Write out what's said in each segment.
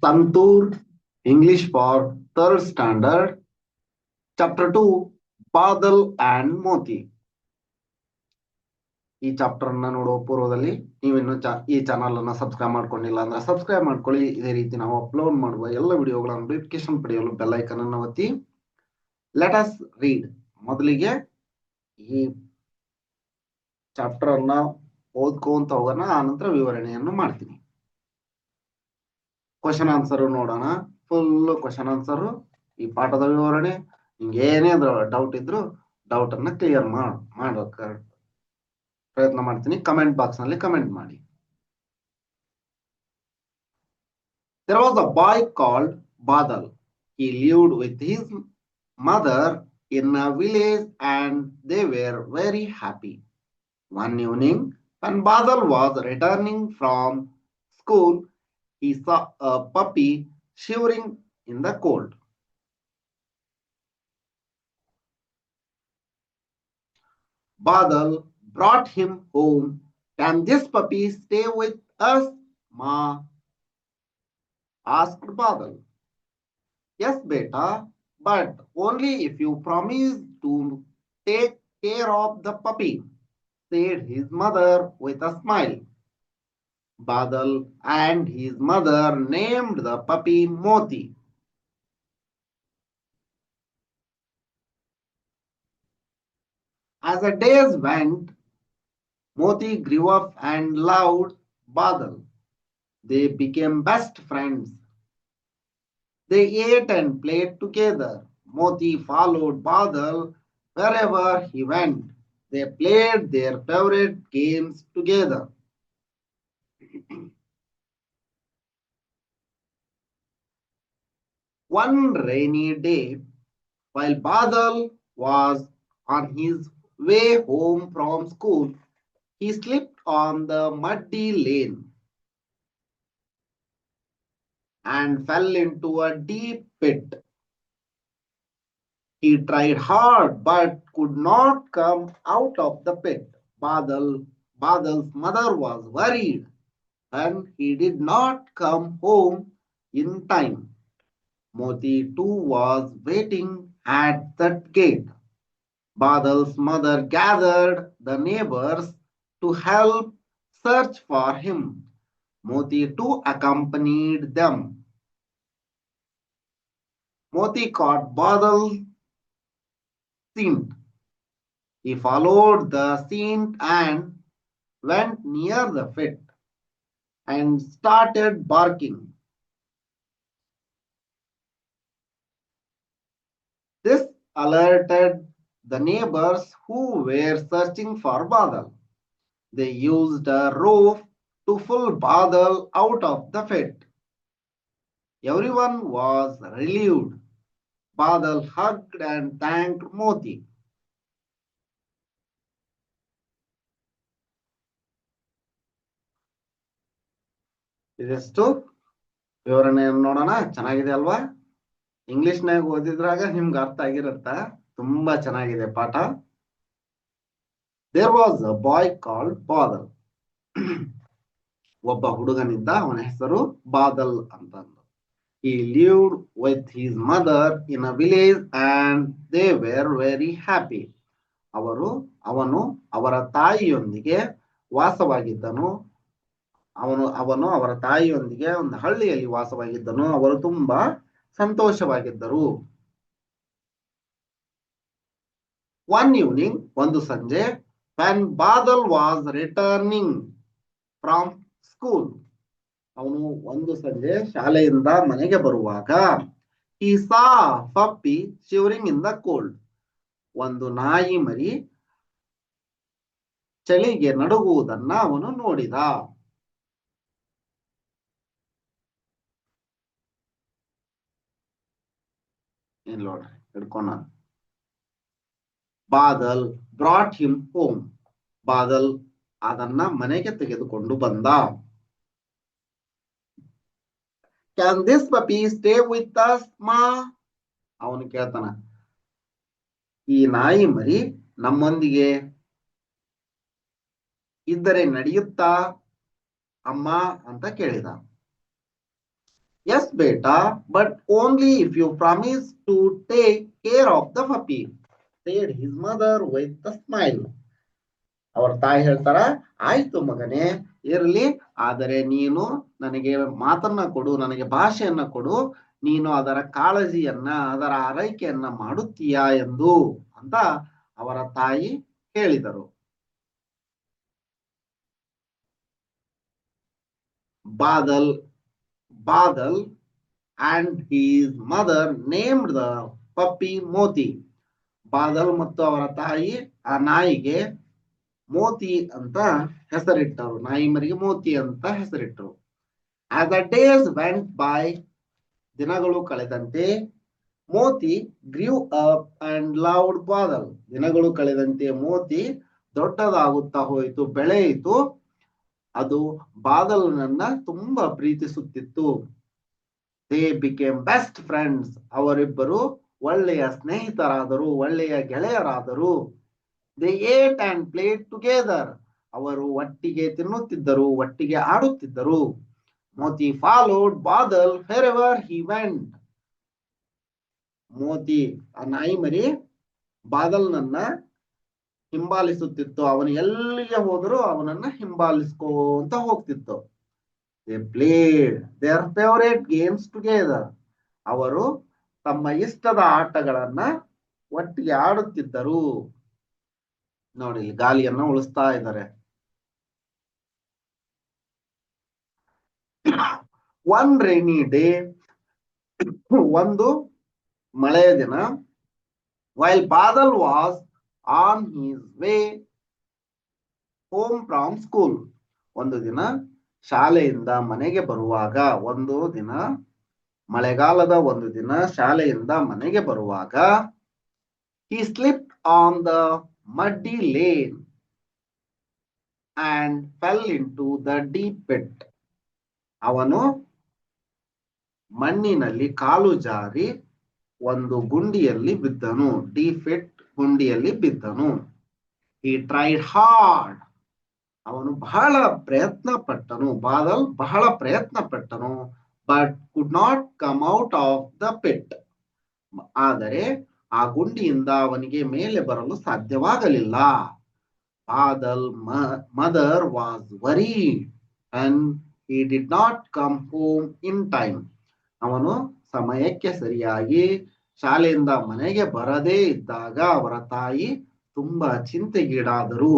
Santur, English for third standard, chapter 2, Badal and Moti. ಈ chapter ಅನ್ನ ನೋಡುವ ಪೂರ್ವದಲ್ಲಿ ನೀವಿನ್ನು ಈ ಚಾನಲ್ ಅನ್ನ ಸಬ್ಸ್ಕ್ರೈಬ್ ಮಾಡ್ಕೊಂಡಿಲ್ಲ ಅಂದ್ರೆ ಸಬ್ಸ್ಕ್ರೈಬ್ ಮಾಡ್ಕೊಳ್ಳಿ. ಇದೇ ರೀತಿ ನಾವು ಅಪ್ಲೋಡ್ ಮಾಡುವ ಎಲ್ಲ ವಿಡಿಯೋಗಳ ನೋಟಿಫಿಕೇಶನ್ ಪಡೆಯಲು ಬೆಲ್ ಐಕನ್ ಅನ್ನು ಒತ್ತಿ. Let us read. ಮೊದಲಿಗೆ ಈ ಚಾಪ್ಟರ್ ಅನ್ನ ಓದ್ಕೊಂತ ಹೋಗೋಣ, ಆನಂತರ ವಿವರಣೆಯನ್ನು ಮಾಡ್ತೀನಿ. ಕ್ವಶನ್ ಆನ್ಸರ್ ನೋಡೋಣ. ಫುಲ್ ಕ್ವಶನ್ ಆನ್ಸರ್, ಈ ಪಾಠದ ವಿವರಣೆ. ನಿಮ್ಗೆ ಏನೇ ಡೌಟ್ ಇದ್ರು ಡೌಟ್ ಅನ್ನ ಕ್ಲಿಯರ್ ಮಾಡೋಕೆ ಪ್ರಯತ್ನ ಮಾಡ್ತೀನಿ. ಕಮೆಂಟ್ ಬಾಕ್ಸ್ ನಲ್ಲಿ ಕಮೆಂಟ್ ಮಾಡಿ. There was a boy called Badal. He lived with his mother in a village and they were very happy. One evening, when Badal was returning from school, he saw a puppy shivering in the cold. Badal brought him home. Can this puppy stay with us, Ma? Asked Badal. Yes, beta, but only if you promise to take care of the puppy, said his mother with a smile. Badal and his mother named the puppy Moti. As the days went, Moti grew up and loved Badal. They became best friends. They ate and played together. Moti followed Badal wherever he went. They played their favorite games together. One rainy day, while Badal was on his way home from school, he slipped on the muddy lane and fell into a deep pit. He tried hard but could not come out of the pit. Badal's mother was worried and he did not come home in time. Moti too was waiting at that gate. Badal's mother gathered the neighbors to help search for him. Moti too accompanied them. Moti caught Badal's scent. He followed the scent and went near the pit and started barking. This alerted the neighbors who were searching for Badal. They used a rope to pull Badal out of the pit. Everyone was relieved. Badal hugged and thanked Moti. ಇದೆಷ್ಟು ವಿವರಣೆಯನ್ನು ನೋಡೋಣ. ಚೆನ್ನಾಗಿದೆ ಅಲ್ವಾ? ಇಂಗ್ಲಿಷ್ನಾಗ ಓದಿದ್ರಾಗ ನಿಮ್ಗೆ ಅರ್ಥ ಆಗಿರುತ್ತ. ತುಂಬಾ ಚೆನ್ನಾಗಿದೆ ಪಾಠ. There was a boy called Badal. ಒಬ್ಬ ಹುಡುಗನಿದ್ದ, ಅವನ ಹೆಸರು ಬಾದಲ್ ಅಂತಂದು. He lived with his mother in a village and they were very happy. ಅವನು ಅವರ ತಾಯಿಯೊಂದಿಗೆ ವಾಸವಾಗಿದ್ದನು. ಅವನು ಅವರ ತಾಯಿಯೊಂದಿಗೆ ಒಂದು ಹಳ್ಳಿಯಲ್ಲಿ ವಾಸವಾಗಿದ್ದನು. ಅವರು ತುಂಬಾ ಸಂತೋಷವಾಗಿದ್ದರು. One evening, ಒಂದು ಸಂಜೆ, when Badal was returning from school, ಅವನು ಒಂದು ಸಂಜೆ ಶಾಲೆಯಿಂದ ಮನೆಗೆ ಬರುವಾಗ, he saw a puppy shivering in the cold. ಒಂದು ನಾಯಿ ಮರಿ ಚಳಿಗೆ ನಡುಗುವುದನ್ನ ಅವನು ನೋಡಿದ. ಏನ್ ನೋಡ್ರಿ ಹಿಡ್ಕೊಂಡ. Badal brought him home. Badal ಅದನ್ನ ಮನೆಗೆ ತೆಗೆದುಕೊಂಡು ಬಂದ. Can this puppy stay with us, ma? ಅವನು ಕೇಳ್ತಾನ, ಈ ನಾಯಿ ಮರಿ ನಮ್ಮೊಂದಿಗೆ ಇದ್ದರೆ ನಡೆಯುತ್ತಾ ಅಮ್ಮ ಅಂತ ಕೇಳಿದ. Yes, beta, but only if you promise to take care of the puppy, said his mother with a smile. ಅವ್ರ ತಾಯಿ ಹೇಳ್ತಾರ, ಆಯ್ತು ಮಗನೇ, ಇರ್ಲಿ, ಆದರೆ ನೀನು ನನಗೆ ಮಾತನ್ನ ಕೊಡು, ನನಗೆ ಭಾಷೆಯನ್ನ ಕೊಡು, ನೀನು ಅದರ ಕಾಳಜಿಯನ್ನ, ಅದರ ಆರೈಕೆಯನ್ನ ಮಾಡುತ್ತೀಯಾ ಎಂದು ಅಂತ ಅವರ ತಾಯಿ ಹೇಳಿದರು. Badal Badal and his mother named the puppy Moti. Badal ಮತ್ತು ಅವರ ತಾಯಿ ಆ ನಾಯಿಗೆ ಮೋತಿ ಅಂತ ಹೆಸರಿಟ್ಟರು. ನಾಯಿ ಮರಿಗೆ ಮೋತಿ ಅಂತ ಹೆಸರಿಟ್ಟರು. As the days went by, ದಿನಗಳು ಕಳೆದಂತೆ, Moti grew up and loved Badal. ದಿನಗಳು ಕಳೆದಂತೆ ಮೋತಿ ದೊಡ್ಡದಾಗುತ್ತಾ ಹೋಯಿತು, ಬೆಳೆಯಿತು. ಅದು ಬಾದಲ್ನನ್ನ ತುಂಬಾ ಪ್ರೀತಿಸುತ್ತಿತ್ತು. They became best friends. ಅವರಿಬ್ಬರು ಒಳ್ಳೆಯ ಸ್ನೇಹಿತರಾದರು, ಒಳ್ಳೆಯ ಗೆಳೆಯರಾದರು. They ate and played together. ಅವರು ಒಟ್ಟಿಗೆ ತಿನ್ನುತ್ತಿದ್ದರು, ಒಟ್ಟಿಗೆ ಆಡುತ್ತಿದ್ದರು. Moti followed Badal wherever he went. Moti ಆ ನಾಯಿ ಮರಿ ಬಾದಲ್ನನ್ನ ಹಿಂಬಾಲಿಸುತ್ತಿತ್ತು. ಅವನು ಎಲ್ಲಿಗೆ ಹೋದರೂ ಅವನನ್ನ ಹಿಂಬಾಲಿಸ್ಕೊಂತ ಹೋಗ್ತಿತ್ತು. They played their favourite games together. ಅವರು ತಮ್ಮ ಇಷ್ಟದ ಆಟಗಳನ್ನ ಒಟ್ಟಿಗೆ ಆಡುತ್ತಿದ್ದರು. ನೋಡಿ, ಗಾಳಿಯನ್ನ ಉಳಿಸ್ತಾ ಇದ್ದಾರೆ. ಒನ್ ರೈನಿ ಡೇ, ಒಂದು ಮಳೆಯ ದಿನ, while Badal was on his way home from school. ಒಂದು ದಿನ ಶಾಲೆಯಿಂದ ಮನೆಗೆ ಬರುವಾಗ, ಒಂದು ದಿನ ಮಳೆಗಾಲದ ಒಂದು ದಿನ ಶಾಲೆಯಿಂದ ಮನೆಗೆ ಬರುವಾಗ, he slipped on the muddy lane and fell into the deep pit. ಅವನು ಮಣ್ಣಿನಲ್ಲಿ ಕಾಲು ಜಾರಿ ಒಂದು ಗುಂಡಿಯಲ್ಲಿ ಬಿದ್ದನು. ಡೀಪ್ ಪಿಟ್, ಗುಂಡಿಯಲ್ಲಿ ಬಿದ್ದನು. he tried hard. ಅವನು ಬಹಳ ಪ್ರಯತ್ನ ಪಟ್ಟನು. ಬಾದಲ್ ಬಹಳ ಪ್ರಯತ್ನ ಪಟ್ಟನು. But could not come out of the pit. ಆದರೆ ಆ ಗುಂಡಿಯಿಂದ ಅವನಿಗೆ ಮೇಲೆ ಬರಲು ಸಾಧ್ಯವಾಗಲಿಲ್ಲ. Badal mother was worried and he did not come home in time. ಅವನು ಸಮಯಕ್ಕೆ ಸರಿಯಾಗಿ ಶಾಲೆಯಿಂದ ಮನೆಗೆ ಬರದೇ ಇದ್ದಾಗ ಅವರ ತಾಯಿ ತುಂಬಾ ಚಿಂತೆಗೀಡಾದರು.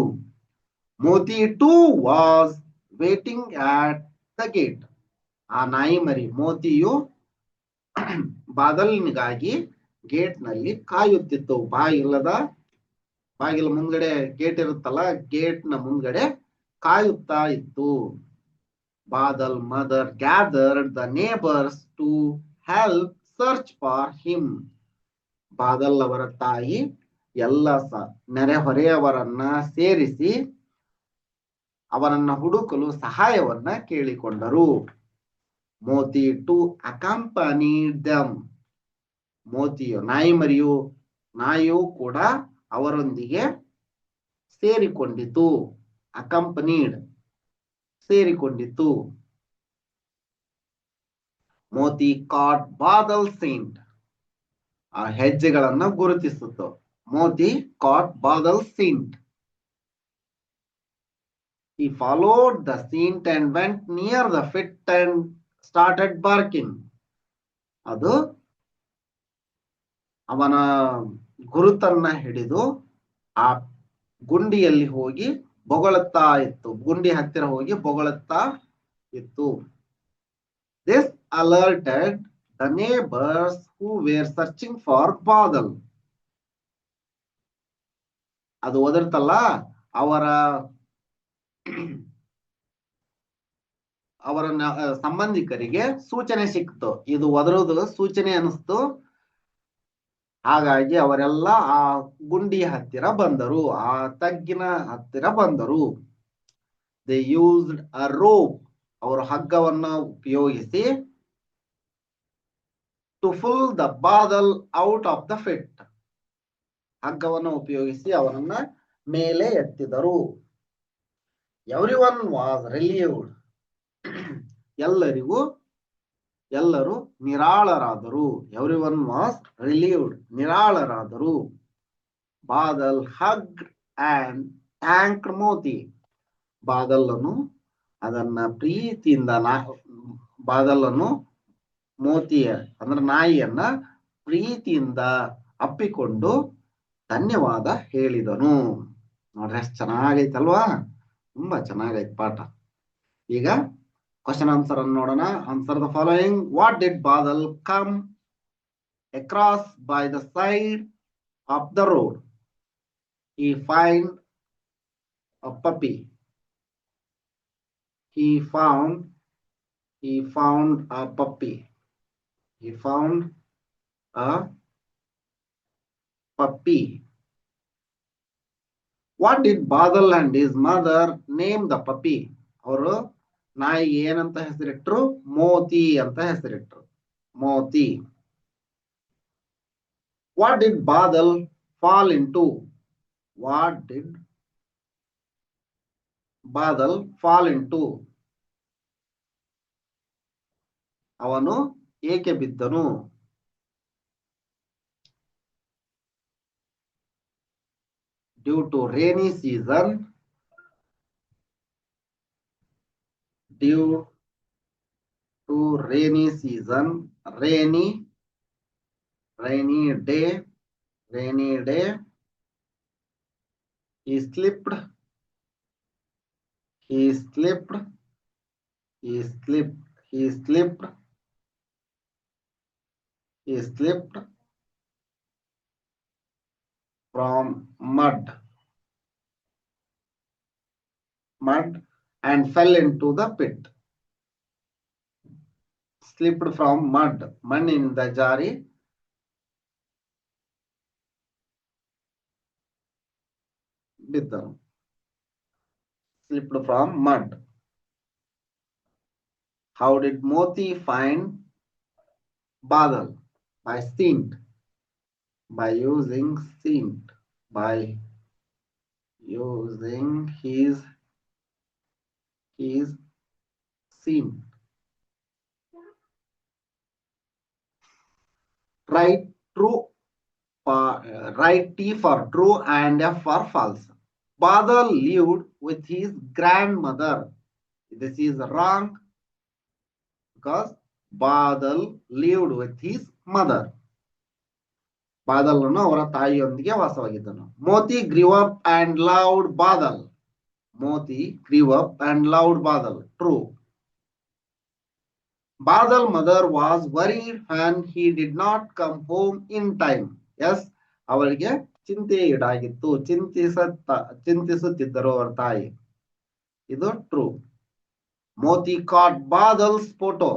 Moti too was waiting at the gate. ಆ ನಾಯಿ ಮರಿ ಮೋತಿಯು ಬಾದಲ್ನಿಗಾಗಿ ಗೇಟ್ ನಲ್ಲಿ ಕಾಯುತ್ತಿತ್ತು. ಬಾಗಿಲ ಮುಂದ್ಗಡೆ ಗೇಟ್ ಇರುತ್ತಲ್ಲ, ಗೇಟ್ ನ ಮುಂದ್ಗಡೆ ಕಾಯುತ್ತಾ ಇತ್ತು. Badal mother gathered the neighbours to help search for him. Badal ಅವರ ತಾಯಿ ಎಲ್ಲ ನೆರೆಹೊರೆಯವರನ್ನ ಸೇರಿಸಿ ಅವರನ್ನ ಹುಡುಕಲು ಸಹಾಯವನ್ನ ಕೇಳಿಕೊಂಡರು. Moti to accompany them. ಮೋತಿಯು ನಾಯಿಯು ಕೂಡ ಅವರೊಂದಿಗೆ ಸೇರಿಕೊಂಡಿತು. ಅಕಂಪನೀಡ್, ಸೇರಿಕೊಂಡಿತು. ಮೋತಿ ಕಾಟ್ ಬಾದಲ್ ಸೀಂಟ್. ಆ ಹೆಜ್ಜೆಗಳನ್ನ ಗುರುತಿಸುತ್ತು. ಮೋತಿ ಕಾಟ್ Badal ಸೀಂಟ್. He followed the scent and went near the pit and started barking. ಅದು ಅವನ ಗುರುತನ್ನ ಹಿಡಿದು ಆ ಗುಂಡಿಯಲ್ಲಿ ಹೋಗಿ ಬೊಗಳುತ್ತಾ ಇತ್ತು. ಗುಂಡಿ ಹತ್ತಿರ ಹೋಗಿ ಬೊಗಳುತ್ತಾ ಇತ್ತು. This alerted the neighbors who were searching for Badal. ಅದು ಒದರ್ತಲ್ಲ, ಅವರ ಸಂಬಂಧಿಕರಿಗೆ ಸೂಚನೆ ಸಿಕ್ತು. ಇದು ಒದರೋದು ಸೂಚನೆ ಅನಿಸ್ತು. ಹಾಗಾಗಿ ಅವರೆಲ್ಲ ಆ ಗುಂಡಿಯ ಹತ್ತಿರ ಬಂದರು, ಆ ತಗ್ಗಿನ ಹತ್ತಿರ ಬಂದರು. They used a rope. ಅವರು ಹಗ್ಗವನ್ನ ಉಪಯೋಗಿಸಿ to pull the Badal out of the pit. ಹಗ್ಗವನ್ನು ಉಪಯೋಗಿಸಿ ಅವನನ್ನ ಮೇಲೆ ಎತ್ತಿದರು. Everyone was relieved. ಎಲ್ಲರೂ ನಿರಾಳರಾದರು. ಎವ್ರಿವನ್ ವಾಸ್ ರಿಲೀವ್ಡ್, ನಿರಾಳರಾದರು. Badal hugged and thanked Moti. ಬಾದಲ್ಲನು ಅದನ್ನ ಪ್ರೀತಿಯಿಂದ ಬಾದಲ್ಲನು ಮೋತಿಯ ಅಂದ್ರೆ ನಾಯಿಯನ್ನ ಪ್ರೀತಿಯಿಂದ ಅಪ್ಪಿಕೊಂಡು ಧನ್ಯವಾದ ಹೇಳಿದನು. ನೋಡ್ರಿ ಅಷ್ಟು ಚೆನ್ನಾಗೈತಲ್ವಾ, ತುಂಬಾ ಚೆನ್ನಾಗೈತ್ ಪಾಠ. ಈಗ ಕ್ವಶನ್ ಆನ್ಸರ್ ಅನ್ನು ನೋಡೋಣ. Answer the following. What did Badal come across by the side of the road? He find a puppy. He found a puppy. He found a puppy. What did Badal and his mother name the puppy? ಅವರು ನಾಯಿಗೆ ಏನಂತ ಹೆಸರಿಟ್ರು? ಮೋತಿ ಅಂತ ಹೆಸರಿಟ್ರು. Moti. What did Badal fall into? What did Badal fall into? ಅವನು ಏಕೆ ಬಿದ್ದನು? Due to rainy season. Due to rainy season. Rainy day. Rainy day. He slipped. He slipped. He slipped. He slipped. He slipped from mud and fell into the pit. Slipped from mud. ಮಣ್ಣಿನಿಂದ ಜಾರಿ ಬಿದ್ದನು. Slipped from mud. How did Moti find Badal? By scent. By using scent. By using his scent. Write true. Write T for true and F for false. Badal lived with his grandmother. This is wrong because Badal lived with his mother. ಬಾದಲ್ನು ಅವರ ತಾಯಿಯೊಂದಿಗೆ ವಾಸವಾಗಿದ್ದನು. Moti grew up and loved Badal. Moti grew up and loved Badal. True. Badal mother was worried when he did not come home in time. Yes, ಅವರಿಗೆ ಚಿಂತೆ ಈಡಾಗಿತ್ತು, ಚಿಂತಿಸುತ್ತಿದ್ದರು ಅವರ ತಾಯಿ. ಇದು true. Moti ಕಾಟ್ ಬಾದಲ್ಸ್ photo.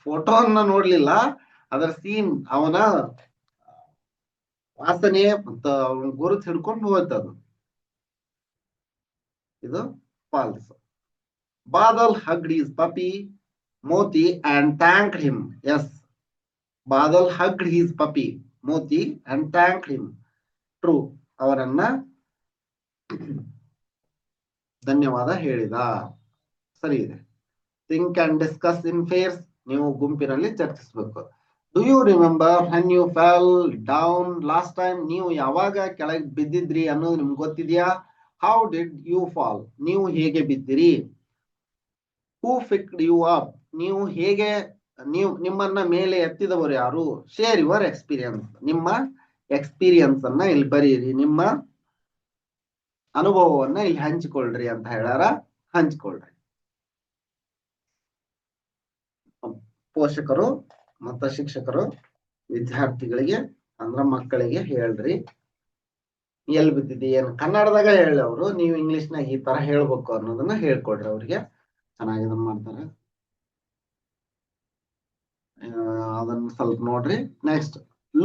ಫೋಟೋನ್ನ ನೋಡ್ಲಿಲ್ಲ, ಅದರ scene, ಅವನ ವಾಸನೆ ಮತ್ತು ಅವನ ಗುರುತು ಹಿಡ್ಕೊಂಡು ಹೋಗ್ತದು. ಇದು false. Badal hugged his puppy Moti and thanked him. Yes, Badal hugged his puppy Moti and thanked him. True. ಅವರನ್ನ ಧನ್ಯವಾದ ಹೇಳಿದ. ಸರಿ ಇದೆ. Think and discuss in pairs. ನೀವು ಗುಂಪಿನಲ್ಲಿ ಚರ್ಚಿಸಬೇಕು. Do you remember when you fell down last time? ನೀವು ಯಾವಾಗ ಕೆಳಗೆ ಬಿದ್ದಿದ್ರಿ ಅನ್ನೋದು ನಿಮ್ಗೆ ಗೊತ್ತಿದೆಯಾ? How did you fall? ನೀವು ಹೇಗೆ ಬಿದ್ದಿರಿ? Who picked you up? ನೀವು ಹೇಗೆ ನಿಮ್ಮನ್ನ ಮೇಲೆ ಎತ್ತಿದವರು ಯಾರು? Share your experience. ನಿಮ್ಮ ಎಕ್ಸ್ಪೀರಿಯನ್ಸ್ ಅನ್ನ ಇಲ್ಲಿ ಬರೀರಿ, ನಿಮ್ಮ ಅನುಭವವನ್ನ ಇಲ್ಲಿ ಹಂಚಿಕೊಳ್ಳ್ರಿ ಅಂತ ಹೇಳ್ಯಾರ. ಹಂಚಿಕೊಳ್ಳ್ರಿ. ಪೋಷಕರು ಮತ್ತು ಶಿಕ್ಷಕರು ವಿದ್ಯಾರ್ಥಿಗಳಿಗೆ ಅಂದ್ರ ಮಕ್ಕಳಿಗೆ ಹೇಳ್ರಿ, ಎಲ್ಲಿ ಬಿದ್ದಿದ್ದಿ, ಏನು ಕನ್ನಡದಾಗ ಹೇಳಿ ಅವರು, ನೀವು ಇಂಗ್ಲಿಷ್ನಾಗ ಈ ತರ ಹೇಳ್ಬೇಕು ಅನ್ನೋದನ್ನ ಹೇಳ್ಕೊಡ್ರಿ. ಅವ್ರಿಗೆ ಚೆನ್ನಾಗಿ ಇದನ್ನ ಮಾಡ್ತಾರೆ. ಅದನ್ನ ಸ್ವಲ್ಪ ನೋಡ್ರಿ. Next,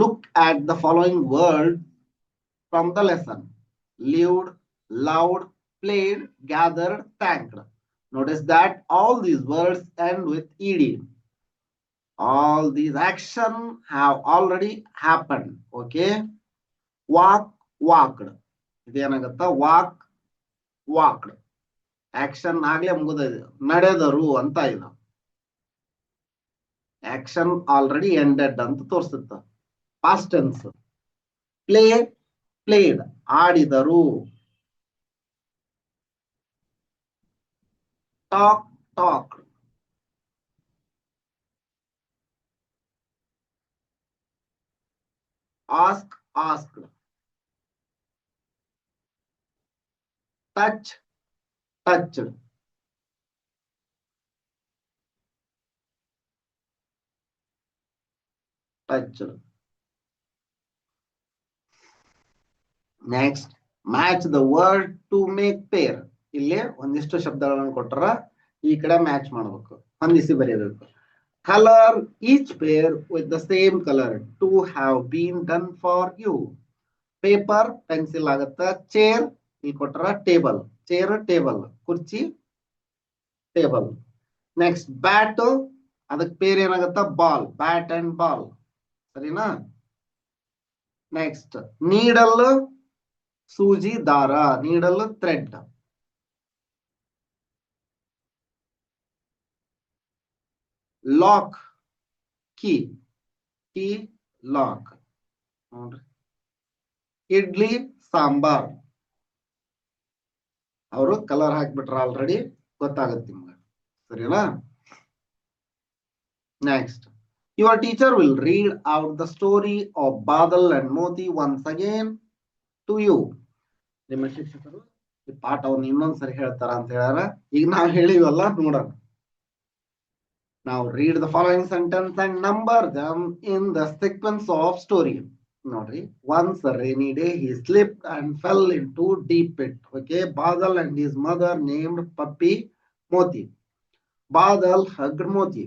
look at the following word from the lesson. lived, loved, played, gathered, thanked. Notice that all these words end with ed. All these actions have already happened. Okay. Walk, walked. ಇದೇನಾಗತ್ತ? Walk, walked. Action ಆಗ್ಲೇ ಮುಗಿದ, ನಡೆದರು ಅಂತ ಇದು. Action already ended ಅಂತ ತೋರಿಸುತ್ತ. Past tense. Play played ಆಡಿದರು. Talk talk. Ask ask. Touch touch. Touch. Next, match the word to make pair. ಇಲ್ಲಿ ಒಂದಿಷ್ಟು ಶಬ್ದಗಳನ್ನು ಕೊಟ್ಟರ ಈ ಕಡೆ ಮ್ಯಾಚ್ ಮಾಡಬೇಕು, ಹೊಂದಿಸಿ ಬರೆಯಬೇಕು. Colour each pair with the same colour to have been done for you. Paper pencil ಆಗತ್ತ. ಚೇರ್ ಇಲ್ಲಿ ಕೊಟ್ಟರ ಟೇಬಲ್. Chair table. ಕುರ್ಚಿ ಟೇಬಲ್. ನೆಕ್ಸ್ಟ್, ಬ್ಯಾಟ್ ಅದಕ್ಕೆ ಪೇರ್ ಏನಾಗತ್ತ? ಬಾಲ್. Bat and ball. ಸರಿನಾ? ನೆಕ್ಸ್ಟ್, ನೀಡಲ್ ಸೂಜಿ ದಾರ. Needle thread. Lock key. Key lock. ನೋಡ್ರಿ, ಇಡ್ಲಿ ಸಾಂಬಾರ್. ಅವರು ಕಲರ್ ಹಾಕ್ಬಿಟ್ರ ಆಲ್ರೆಡಿ, ಗೊತ್ತಾಗುತ್ತೆ ನಿಮ್ಗೆ. ಸರಿನಾ? Next, your teacher will read out the story of Badal and Moti once again to you. ನಿಮ್ಮ ಶಿಕ್ಷಕರು ಈ ಪಾಠವನ್ನು ಇನ್ನೊಂದ್ಸರಿ ಹೇಳ್ತಾರ ಅಂತ ಹೇಳ್ಯಾರ. ಈಗ ನಾವು ಹೇಳಿವಲ್ಲ, ನೋಡೋಣ. Now read the following sentence and number them in the sequence of story. ನೋಡ್ರಿ, once a rainy day he slipped and fell into deep pit. Okay, Badal and his mother named puppy Moti. Badal hugged Moti.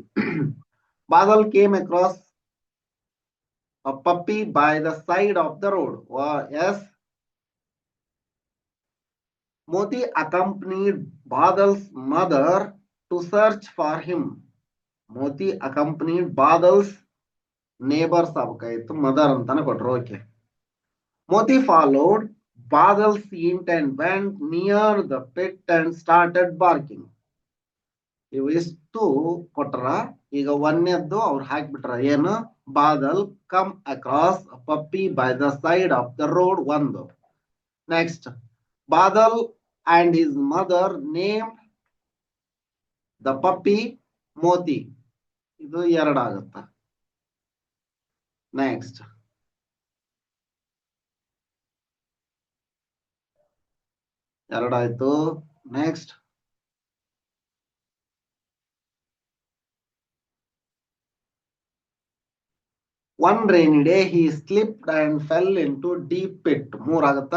Badal came across a puppy by the side of the road. Yes. Moti accompanied Badal's mother to search for him. Moti accompanied Badal's neighbors ಆಗ್ಬೇಕಾಯ್ತು, mother ಅಂತಾನೆ ಕೊಟ್ರು. Okay. Moti followed Badal's scent and went near the pit and started barking. ಇವು ಇಷ್ಟು ಕೊಟ್ರ. ಈಗ ಒಂದನೇದ್ದು ಅವ್ರು ಹಾಕ್ಬಿಟ್ರ ಏನು? Badal come across puppy by the side of the road. ಒಂದು. Next, Badal and his mother name the puppy Moti. ಇದು ಎರಡಾಗುತ್ತ. ನೆಕ್ಸ್ಟ್, ಎರಡಾಯ್ತು. Next, one rainy day he slipped and fell into deep pit. ಮೂರಾಗತ್ತ.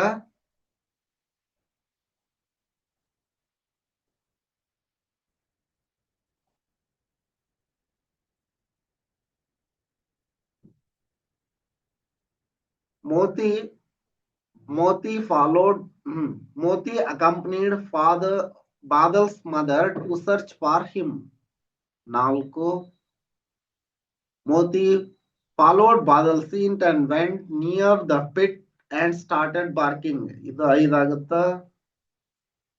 Moti accompanied Badal's mother to search for him. ನಾಲ್ಕು, Moti followed Badal's scent and went near the pit and started barking. ಇದು ಐದಾಗುತ್ತ.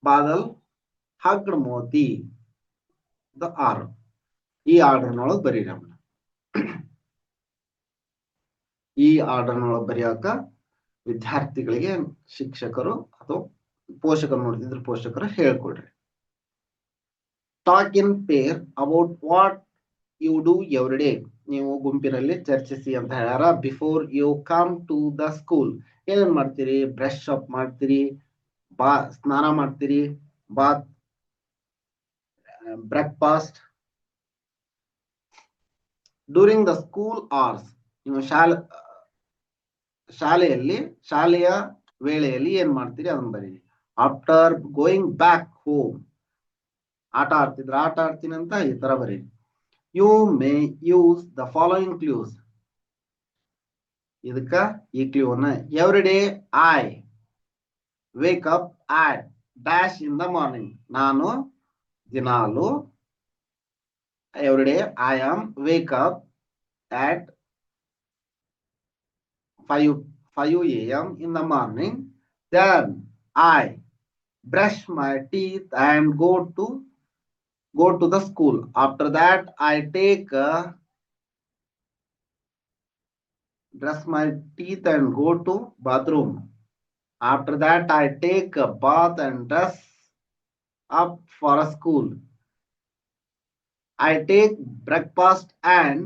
Badal hugged Moti. ಇದು ಆರು. ಈ ಆರ್ಡರ್ನೊಳಗೆ ಬರೀರಿ. ಈ ಆರ್ಡರ್ನೊಳಗೆ ಬರೆಯಾಕ ವಿದ್ಯಾರ್ಥಿಗಳಿಗೆ ಶಿಕ್ಷಕರು ಅಥವಾ ಪೋಷಕರು ನೋಡ್ತಿದ್ರ ಪೋಷಕರು ಹೇಳ್ಕೊಡ್ರಿ. Talk in pair about what you do every day. ನೀವು ಗುಂಪಿನಲ್ಲಿ ಚರ್ಚಿಸಿ ಅಂತ ಹೇಳ್ಯಾರ. Before you come to the school ಏನೇನ್ ಮಾಡ್ತೀರಿ? ಬ್ರಷ್ ಅಪ್ ಮಾಡ್ತೀರಿ, ಸ್ನಾನ ಮಾಡ್ತೀರಿ, bath, breakfast. During the school hours, ನೀವು ಶಾಲೆಯ ವೇಳೆಯಲ್ಲಿ ಏನ್ ಮಾಡ್ತೀರಿ ಅದನ್ನ ಬರೀರಿ. ಆಫ್ಟರ್ ಗೋಯಿಂಗ್ ಬ್ಯಾಕ್ ಹೋಮ್, ಆಟ ಆಡ್ತಿದ್ರ, ಆಟ ಆಡ್ತೀನಿ ಅಂತ ಈ ತರ ಬರೀರಿ. You may use the following clues. ಇದಕ್ಕ ಈ ಕ್ಲೂನ every day I wake up at dash in the morning. ನಾನು ದಿನಾಲು every day I am wake up at 5 a.m. in the morning. Then I brush my teeth and go to the school. After that I take a dress my teeth and go to bathroom. After that, I take a bath and dress up for a school. I take breakfast and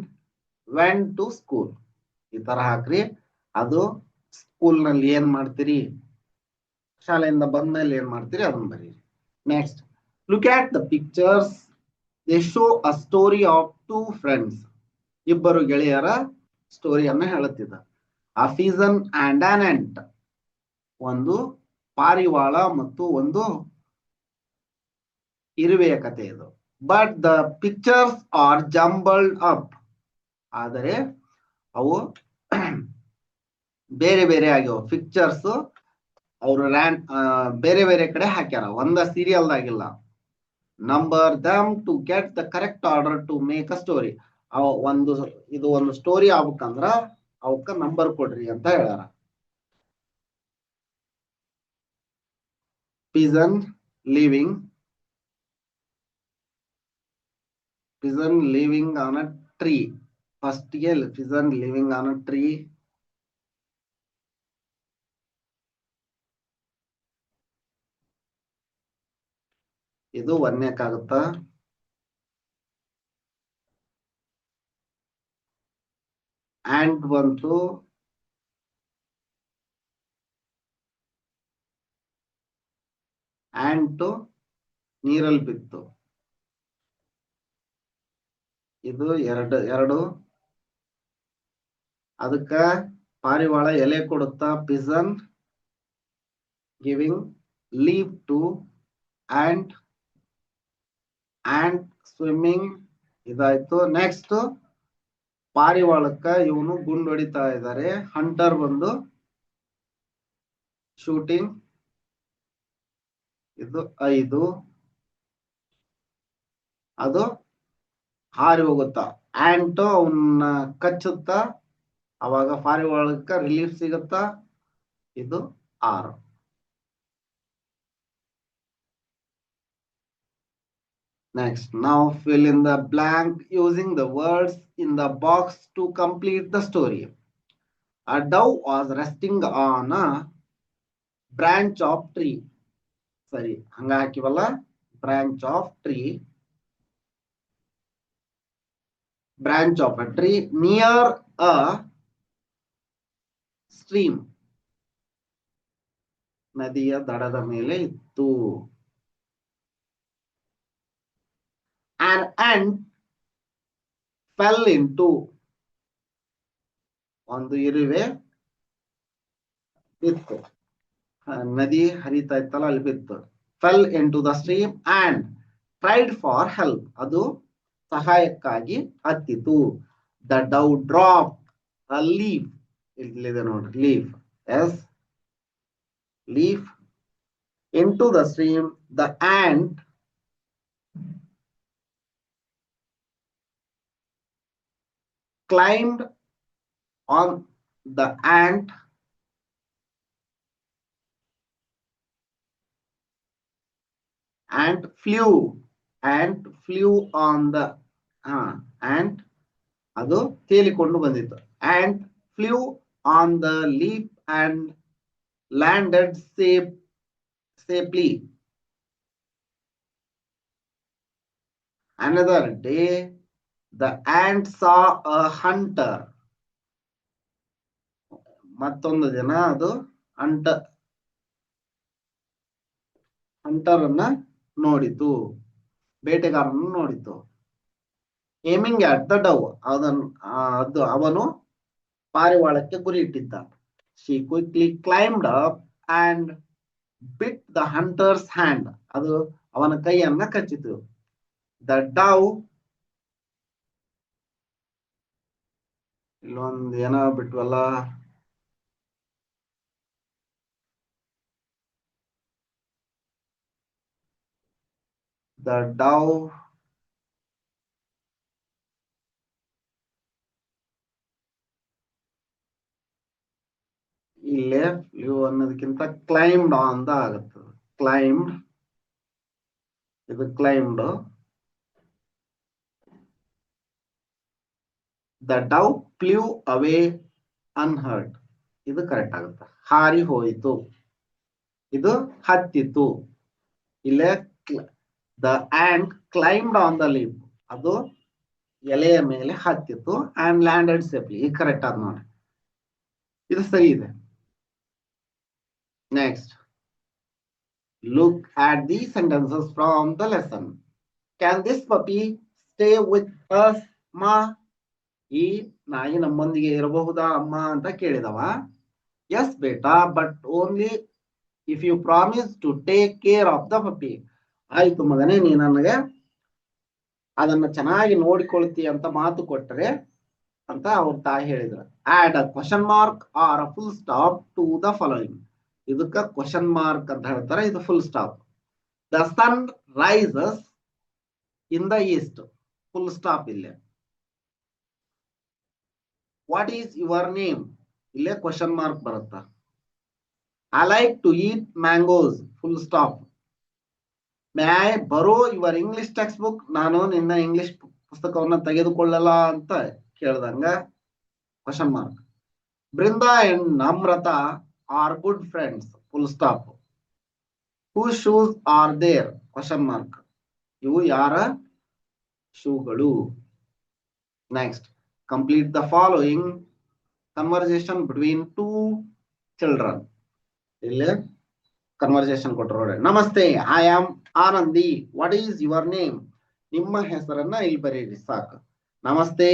went to school. ಈ ತರ ಹಾಕ್ರಿ. ಅದು school ನಲ್ಲಿ ಏನ್ ಮಾಡ್ತೀರಿ, ಶಾಲೆಯಿಂದ ಬಂದ್ಮೇಲೆ ಏನ್ ಮಾಡ್ತೀರಿ ಅದನ್ನ ಬರೀರಿ. Next, look at the pictures. They show a story of two friends. ಇಬ್ಬರು ಗೆಳೆಯರ ಸ್ಟೋರಿಯನ್ನ ಹೇಳುತ್ತಿದ್ದ. ಅ ಫೀಸನ್ ಅಂಡ್ ಆನ್ ಎಂಟ್. ಒಂದು ಪಾರಿವಾಳ ಮತ್ತು ಒಂದು ಇರುವೆಯ ಕಥೆ ಇದು. But the pictures are jumbled up. ಆದರೆ ಅವು ಬೇರೆ ಬೇರೆ ಆಗ್ಯಾವ. ಪಿಕ್ಚರ್ಸ್ ಅವರು ಬೇರೆ ಬೇರೆ ಕಡೆ ಹಾಕ್ಯಾರ, ಒಂದ ಸೀರಿಯಲ್ದಾಗಿಲ್ಲ. Number them to get the correct order to make a story. ಇದು ಒಂದು ಸ್ಟೋರಿ ಆಗ್ಬೇಕಂದ್ರ ಅವಕ್ಕ ನಂಬರ್ ಕೊಡ್ರಿ ಅಂತ ಹೇಳ್ಯಾರ. Pigeon living on a tree. First ಗೆ pigeon living on a tree. ಇದು ಒಂದನೇಕ್ಕಾಗುತ್ತ. ಆಂಟ್ ಬಂತು. ಆಂಟು ನೀರಲ್ಲಿ ಬಿತ್ತು. ಇದು ಎರಡು. ಅದಕ್ಕ ಪಾರಿವಾಳ ಎಲೆ ಕೊಡುತ್ತಾ. Pigeon giving leave to ant swimming. ಇದಾಯ್ತು. ನೆಕ್ಸ್ಟ್, ಪಾರಿವಾಳಕ್ಕ ಇವನು ಗುಂಡು ಹೊಡಿತಾ ಇದ್ದಾರೆ. ಹಂಟರ್ ಬಂದು ಶೂಟಿಂಗ್. ಇದು 5. ಅದು ಹಾರಿ ಹೋಗುತ್ತಾ. ಆಂಟ್ ಅವನ್ನ ಕಚ್ಚುತ್ತಾ, ಅವಾಗ ಪಾರಿವಾಳಕ್ಕ ರಿಲೀಫ್ ಸಿಗುತ್ತಾ. ಇದು 6. Next, now fill in the blank using the words in the box to complete the story. A dove was resting on a branch of tree. ಸರಿ, ಹಂಗ ಹಾಕಿವಲ್ಲ. branch of a tree near a stream. ನದಿಯ ದಡದ ಮೇಲೆ ಇತ್ತು. An ant fell into. ಒಂದು ಇರುವೆ ಬಿತ್ತು. ನದಿ ಹರಿತಾ ಇತ್ತಲ್ಲ, ಅಲ್ಲಿ ಬಿತ್ತು. Fell into the stream and tried for help. ಅದು ಸಹಾಯಕ್ಕಾಗಿ ಹತ್ತಿತು. The dove dropped a leaf. ಇಲ್ಲಿದೆ ನೋಡ್ರಿ, leaf. Yes, leaf into the stream. The ant climbed on the ant flew on the ant. ಅದು ತೇಲಿಕೊಂಡು ಬಂದಿತ್ತು. ant flew on the leaf and landed safely. Another day, the ant saw a hunter. ಮತ್ತೊಂದು ದಿನ ಅದು hunter ಅನ್ನ ನೋಡಿತು, ಬೇಟೆಗಾರನನ್ನು ನೋಡಿತು. Aiming at the ಡವ್. ಅವನು ಪಾರಿವಾಳಕ್ಕೆ ಗುರಿ ಇಟ್ಟಿದ್ದ. She quickly climbed up and bit the hunter's hand. ಅದು ಅವನ ಕೈಯನ್ನ ಕಚ್ಚಿತು. The dove, ಇಲ್ಲೊಂದು ಏನೋ ಬಿಟ್ವಲ್ಲ. The dove ಇಲ್ಲೇ ಫ್ಲೂ ಅನ್ನೋದಕ್ಕಿಂತ ಕ್ಲೈಮ್ಡ್ ಅಂತ ಆಗುತ್ತದೆ. ಕ್ಲೈಮ್ಡ್, ಇದು claimed. The dove flew away unhurt. ಇದು ಕರೆಕ್ಟ್ ಆಗುತ್ತೆ. ಹಾರಿ ಹೋಯಿತು, ಇದು ಹತ್ತಿತು. ಇಲ್ಲೇ the ant climbed on the leaf, ಅದು ಎಲೆಯ ಮೇಲೆ ಹತ್ತಿತು and landed safely. ಇದು ಕರೆಕ್ಟ್ ಆದ ನೋಡಿ, ಇದು ಸರಿ ಇದೆ. Next, look at these sentences from the lesson. Can this puppy stay with us, ma? ಈ ನಾಯಿ ನಮ್ಮೊಂದಿಗೆ ಇರಬಹುದಾ ಅಮ್ಮ ಅಂತ ಕೇಳಿದವ. ಎಸ್ ಬೇಟಾ, but only if you promise to take care of the puppy. ಆಯ್ತು ಮಗನೇ, ನೀ ನನಗೆ ಅದನ್ನ ಚೆನ್ನಾಗಿ ನೋಡಿಕೊಳ್ತಿ ಅಂತ ಮಾತು ಕೊಟ್ಟರೆ ಅಂತ ಅವ್ರ ತಾಯಿ ಹೇಳಿದ್ರು. Add a question mark or a full stop to the following. ಇದಕ್ಕ ಕ್ವಶನ್ ಮಾರ್ಕ್ ಅಂತ ಹೇಳ್ತಾರೆ, ಇದು full stop. The sun rises in the east, full stop ಇಲ್ಲೇ. ವಾಟ್ ಈಸ್ ಯುವರ್ ನೇಮ್, ಇಲ್ಲೇ ಕ್ವಶನ್ ಮಾರ್ಕ್ ಬರುತ್ತಾ. I like to eat mangoes, full stop. May I borrow your English text book, ನಾನು ನಿನ್ನ English ಪುಸ್ತಕವನ್ನ ತೆಗೆದುಕೊಳ್ಳಲ್ಲ ಅಂತ ಕೇಳ್ದಂಗ question mark. Brinda and Namrata are good friends, full stop. Whose shoes are there, question mark. ಇವು ಯಾರ ಶೂಗಳು. Next, complete the following conversation between two children. ಇಲ್ಲಿ ಕನ್ವರ್ಸೇಷನ್ ಕೊಟ್ಟರು ನೋಡಿ. Namaste, I am Anandi, what is your name. ನಿಮ್ಮ ಹೆಸರನ್ನ ಇಲ್ಲಿ ಬರೀರಿ ಸಾಕು. Namaste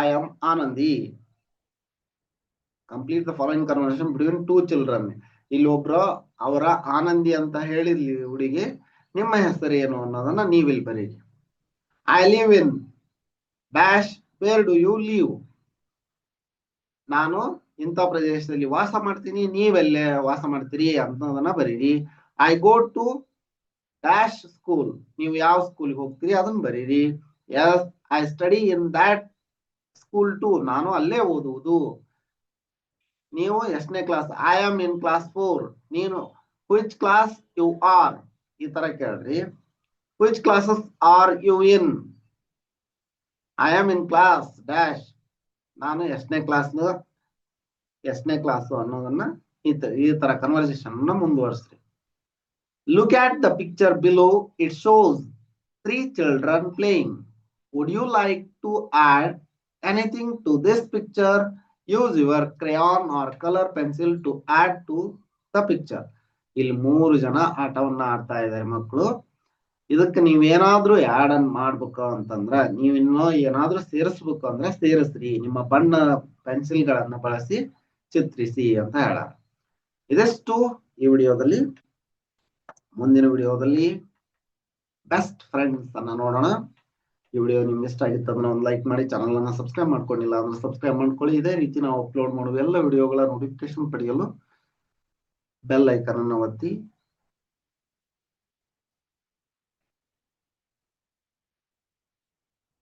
I am Anandi. Complete the following conversation between two children. ಇಲ್ಲಿ ಒಬ್ರು ಅವರ ಆನಂದಿ ಅಂತ ಹೇಳಿದ್ಲಿ ಹುಡುಗಿ, ನಿಮ್ಮ ಹೆಸರು ಏನು ಅನ್ನೋದನ್ನ ನೀವಿಲ್ಲಿ ಬರೀರಿ. I live in dash, where do you live. ನಾನು ಇಂಥ ಪ್ರದೇಶದಲ್ಲಿ ವಾಸ ಮಾಡ್ತೀನಿ, ನೀವೆಲ್ಲೇ ವಾಸ ಮಾಡ್ತೀರಿ ಅನ್ನೋದನ್ನ ಬರೀರಿ. I go to dash school, ನೀವು ಯಾವ ಸ್ಕೂಲ್ಗೆ ಹೋಗ್ತೀರಿ ಅದನ್ನ ಬರೀರಿ. Yes, I study in that school too, ನಾನು ಅಲ್ಲೇ ಓದುವುದು. ನೀವು ಎಷ್ಟನೇ class, I am in class 4. ನೀನು ವಿಚ್ ಕ್ಲಾಸ್ ಯು ಆರ್, ಈ ತರ ಕೇಳ್ರಿ. Which classes are you in. I am in class dash, ನಾನು ಎಷ್ಟನೇ ಕ್ಲಾಸ್ ಅನ್ನೋದನ್ನ ಈ ತರ ಕನ್ವರ್ಸೇಷನ್ ಮುಂದುವರಿಸ್ರಿ. Look at the picture below, it shows 3 children playing. Would you like to add anything to this picture? Use your crayon or colour pencil to add to the picture. ಇಲ್ಲಿ 3 ಜನ ಆಟವನ್ನ ಆಡ್ತಾ ಇದ್ದಾರೆ ಮಕ್ಕಳು. ಇದಕ್ಕೆ ನೀವೇನಾದ್ರೂ ಆಡ್ ಅನ್ ಮಾಡ್ಬೇಕು ಅಂತಂದ್ರ, ನೀವಿನ್ನೂ ಏನಾದ್ರೂ ಸೇರಿಸ್ಬೇಕು ಅಂದ್ರೆ ಸೇರಿಸ್ರಿ, ನಿಮ್ಮ ಬಣ್ಣ ಪೆನ್ಸಿಲ್ಗಳನ್ನ ಬಳಸಿ ಚಿತ್ರಿಸಿ ಅಂತ ಹೇಳ. ಇದಷ್ಟು ಈ ವಿಡಿಯೋದಲ್ಲಿ. ಮುಂದಿನ ವಿಡಿಯೋದಲ್ಲಿ ಬೆಸ್ಟ್ ಫ್ರೆಂಡ್ಸ್ ಅನ್ನ ನೋಡೋಣ. ಈ ವಿಡಿಯೋ ನಿಮ್ಗೆ ಇಷ್ಟ ಆಗಿತ್ತು ಅಂದ್ರೆ ಒಂದು ಲೈಕ್ ಮಾಡಿ, ಚಾನಲ್ ಅನ್ನ ಸಬ್ಸ್ಕ್ರೈಬ್ ಮಾಡ್ಕೊಂಡಿಲ್ಲ ಅಂದ್ರೆ ಸಬ್ಸ್ಕ್ರೈಬ್ ಮಾಡ್ಕೊಳ್ಳಿ. ಇದೇ ರೀತಿ ನಾವು ಅಪ್ಲೋಡ್ ಮಾಡುವ ಎಲ್ಲ ವಿಡಿಯೋಗಳ ನೋಟಿಫಿಕೇಶನ್ ಪಡೆಯಲು ಬೆಲ್ ಐಕನ್ ಅನ್ನು ಒತ್ತಿ.